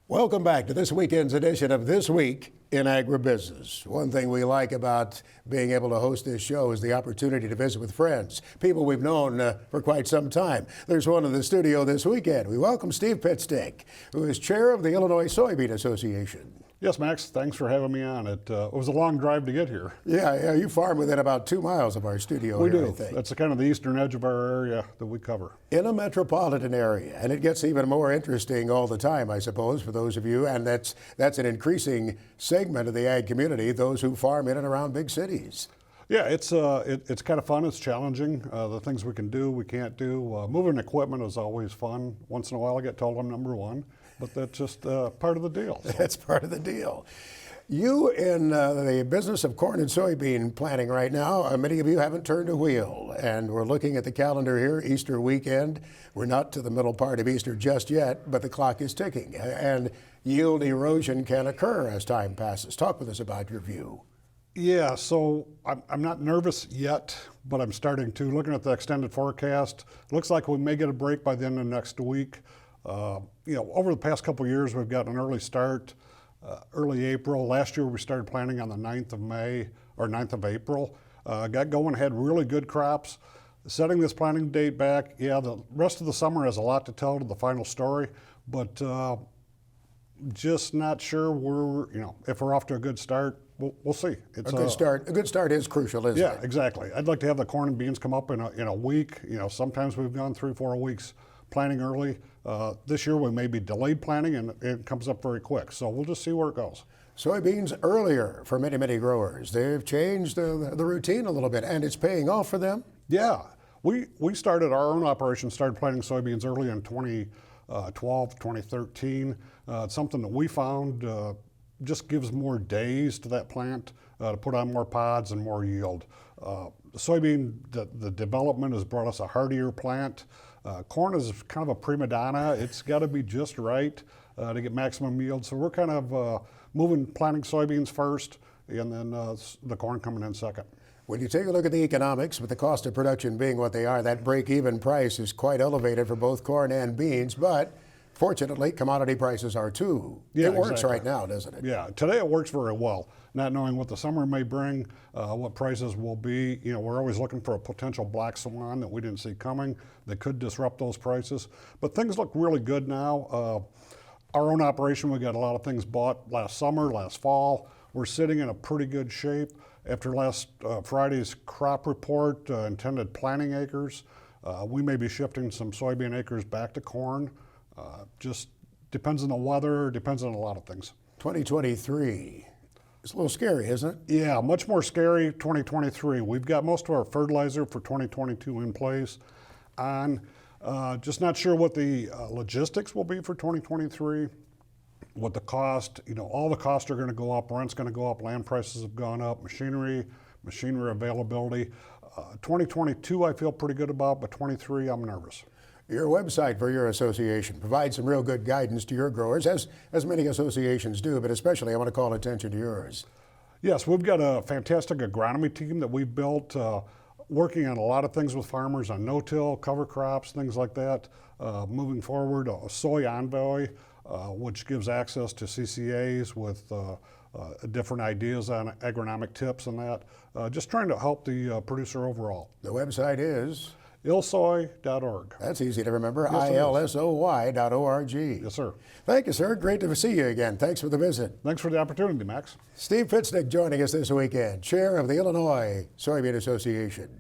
Welcome back to this weekend's edition of This Week in Agribusiness. One thing we like about being able to host this show is the opportunity to visit with friends, people we've known for quite some time. There's one in the studio this weekend. We welcome Steve Pitstick, who is chair of the Illinois Soybean Association. Yes, Max, thanks for having me on. It was a long drive to get here. Yeah, you farm within about 2 miles of our studio We here, do. I think. That's kind of the eastern edge of our area that we cover. In a metropolitan area, and it gets even more interesting all the time, I suppose, for those of you, and that's an increasing segment of the ag community, those who farm in and around big cities. Yeah, it's kind of fun. It's challenging. The things we can do, we can't do. Moving equipment is always fun. Once in a while I get told I'm number one, but that's just part of the deal. So. That's part of the deal. You in the business of corn and soybean planting right now, many of you haven't turned a wheel, and we're looking at the calendar here, Easter weekend. We're not to the middle part of Easter just yet, but the clock is ticking, and yield erosion can occur as time passes. Talk with us about your view. Yeah, so I'm not nervous yet, but I'm starting to. Looking at the extended forecast, looks like we may get a break by the end of next week. Over the past couple of years, we've gotten an early start. Early April. Last year we started planting on the 9th of May or 9th of April. Got going, had really good crops. Setting this planting date back, yeah, the rest of the summer has a lot to tell to the final story, but just not sure if we're off to a good start. We'll see. It's a good start is crucial, isn't it? Yeah, exactly. I'd like to have the corn and beans come up in a week. Sometimes we've gone 3-4 weeks planting early. This year we may be delayed planting and it comes up very quick. So we'll just see where it goes. Soybeans earlier for many, many growers. They've changed the routine a little bit, and it's paying off for them. Yeah. We started our own operation, started planting soybeans early in 2012, 2013. It's something that we found just gives more days to that plant to put on more pods and more yield. The soybean, the development has brought us a hardier plant. Corn is kind of a prima donna. It's got to be just right to get maximum yield. So we're kind of planting soybeans first, and then the corn coming in second. When you take a look at the economics, with the cost of production being what they are, that break-even price is quite elevated for both corn and beans, but fortunately, commodity prices are too. Yeah, it works exactly. right now, doesn't it? Yeah, today it works very well. Not knowing what the summer may bring, what prices will be. We're always looking for a potential black swan that we didn't see coming that could disrupt those prices. But things look really good now. Our own operation, we got a lot of things bought last summer, last fall. We're sitting in a pretty good shape. After last Friday's crop report, intended planting acres, we may be shifting some soybean acres back to corn. Just depends on the weather, depends on a lot of things. 2023, it's a little scary, isn't it? Yeah, much more scary 2023. We've got most of our fertilizer for 2022 in place. Just not sure what the logistics will be for 2023, what the cost, all the costs are going to go up, rent's going to go up, land prices have gone up, machinery availability. 2022 I feel pretty good about, but 23 I'm nervous. Your website for your association provides some real good guidance to your growers, as many associations do, but especially I want to call attention to yours. Yes, we've got a fantastic agronomy team that we've built, working on a lot of things with farmers on no-till, cover crops, things like that. Moving forward, a soy envoy, which gives access to CCAs with different ideas on agronomic tips and that. Just trying to help the producer overall. The website is? ilsoy.org. That's easy to remember, Yes, ilsoy.org. Yes, sir. Thank you, sir. Great to see you again. Thanks for the visit. Thanks for the opportunity, Max. Steve Pitstick joining us this weekend, chair of the Illinois Soybean Association.